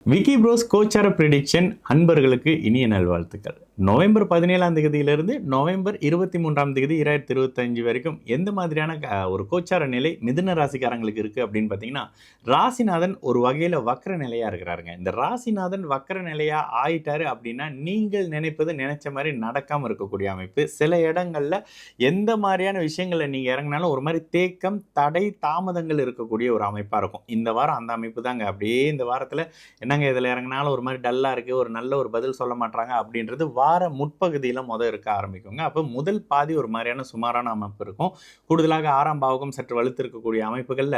Vicky pros கோச்சார prediction அன்பர்களுக்கு இனிய நல்வாழ்த்துக்கள். நவம்பர் 17ஆம் தேதியிலிருந்து நவம்பர் 23ஆம் தேதி 2025 வரைக்கும் எந்த மாதிரியான ஒரு கோச்சார நிலை மிதுன ராசிக்காரங்களுக்கு இருக்குது அப்படின்னு பார்த்தீங்கன்னா, ராசிநாதன் ஒரு வகையில் வக்ர நிலையாக இருக்கிறாருங்க. இந்த ராசிநாதன் வக்ர நிலையாக ஆயிட்டாரு அப்படின்னா, நீங்கள் நினைப்பது நினைச்ச மாதிரி நடக்காமல் இருக்கக்கூடிய அமைப்பு. சில இடங்களில் எந்த மாதிரியான விஷயங்களில் நீங்கள் இறங்கினாலும் ஒரு மாதிரி தேக்கம், தடை, தாமதங்கள் இருக்கக்கூடிய ஒரு அமைப்பாக இருக்கும். இந்த வாரம் அந்த அமைப்பு தாங்க. அப்படியே இந்த வாரத்தில் என்னங்க இதில் இறங்கினாலும் ஒரு மாதிரி டல்லாக இருக்குது, ஒரு நல்ல ஒரு பதில் சொல்ல மாட்டாங்க அப்படின்றது வார முற்பகுதியில் இருக்க ஆரம்பிக்குங்க. அப்போ முதல் பாதி ஒரு மாதிரியான சுமாரான அமைப்பு இருக்கும். கூடுதலாக 6ஆம் பாவகம் சற்று வலுத்து இருக்கக்கூடிய அமைப்புகளில்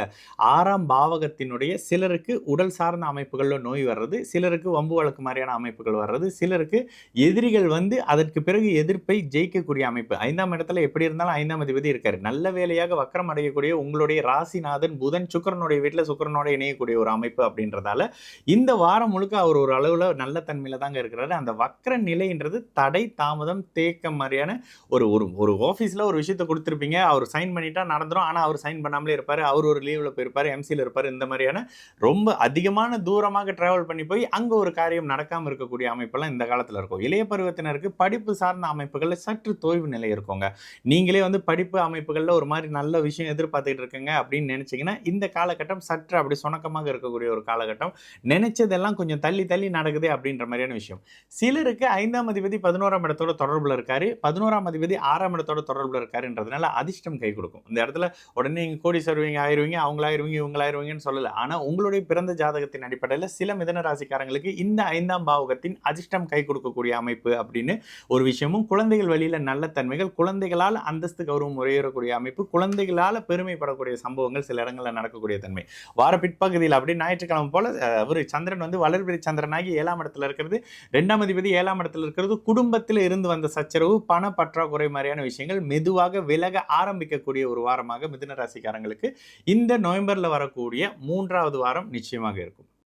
6ஆம் பாவகத்தினுடைய சிலருக்கு உடல் சார்ந்த அமைப்புகளில் நோய் வர்றது, சிலருக்கு வம்பு வழக்கு மாதிரியான அமைப்புகள் வர்றது, சிலருக்கு எதிரிகள் வந்து அதற்கு பிறகு எதிர்ப்பை ஜெயிக்கக்கூடிய அமைப்பு. 5ஆம் இடத்துல எப்படி இருந்தாலும் 5ஆம் அதிபதி இருக்காரு. நல்ல வேலையாக வக்கரம் அடையக்கூடிய உங்களுடைய ராசிநாதன் புதன் சுக்கிரனுடைய வீட்டில் சுக்கிரனோட இணையக்கூடிய ஒரு அமைப்பு அப்படின்றதால இந்த வாரம் முழுக்க அவர் ஒரு அளவில் நல்ல தன்மையில் தாங்க இருக்கிறாரு. அந்த வக்ர நிலைன்றது தடை, தாமதம், தேக்கம் மாதிரியான ஒரு ஒரு ஒரு ஆஃபீஸில் ஒரு விஷயத்தை கொடுத்துருப்பீங்க, அவர் சைன் பண்ணிட்டா நடந்துடும். ஆனால் அவர் சைன் பண்ணாமலே இருப்பார், அவர் ஒரு லீவில் போயிருப்பார், எம்சியில் இருப்பார். இந்த மாதிரியான ரொம்ப அதிகமான தூரமாக ட்ராவல் பண்ணி போய் அங்கே ஒரு காரியம் நடக்காமல் இருக்கக்கூடிய அமைப்பெல்லாம் இந்த காலத்தில் இருக்கும். இளைய பருவத்தினருக்கு படிப்பு சார்ந்த அமைப்புகளில் சற்று தொய்வு நிலை இருக்குங்க. நீங்களே வந்து படிப்பு அமைப்புகளில் ஒரு மாதிரி நல்ல விஷயம் எதிர்பார்த்துக்கிட்டு இருக்கீங்க அப்படின்னு நினச்சிங்கன்னா இந்த காலகட்டம் சற்று அப்படி சுணக்கமாக இருக்கக்கூடிய ஒரு காலகட்டம். நினைச்சதெல்லாம் கொஞ்சம் தள்ளி தள்ளி நடக்குது அப்படின்ற மாதிரியான விஷயம். சிலருக்கு 5ஆம் அதிபதி 11ஆம் இடத்தோட தொடர்பில் இருக்காரு, 11ஆம் அதிபதி 6ஆம் இடத்தோட தொடர்பில் இருக்காருன்றதுனால அதிர்ஷ்டம் கை கொடுக்கும். இந்த இடத்துல உடனே நீங்கள் கோடீஸ்வரர் ஆயிருவீங்க, அவங்களாயிருவீங்க, இவங்களாயிருவீங்கன்னு சொல்லலை. ஆனால் உங்களுடைய பிறந்த ஜாதகத்தின் அடிப்படையில் சில மிதன ராசிக்காரங்களுக்கு இந்த 5ஆம் பாவகத்தின் அதிர்ஷ்டம் கை கொடுக்கக்கூடிய அமைப்பு அப்படின்னு ஒரு விஷயமும், குழந்தைகள் வழியில் நல்ல தன்மைகள், குழந்தைகளால் அந்தஸ்து கௌரவம் உரையேறக்கூடிய அமைப்பு, குழந்தைகளால் பெருமைப்படக்கூடிய சம்பவங்கள் சில இடங்களில் நடக்கக்கூடிய தன்மை. வார பிற்பகுதியில் அப்படி ஞாயிற்றுக்கிழமை போல ஒரு சந்திரன் வந்து வளர்பிறை சந்திரனாகி 7ஆம் இடத்துல இருக்கிறது, 2ஆம் அதிபதி 7ஆம் இடத்துல இருக்கிறது, குடும்பத்தில் இருந்து வந்த சச்சரவு, பண பற்றாக்குறை மாதிரியான விஷயங்கள் மெதுவாக விலக ஆரம்பிக்கக்கூடிய ஒரு வாரமாக மிதுன ராசிக்காரங்களுக்கு இந்த நவம்பர்ல வரக்கூடிய 3வது வாரம் நிச்சயமாக இருக்கும்.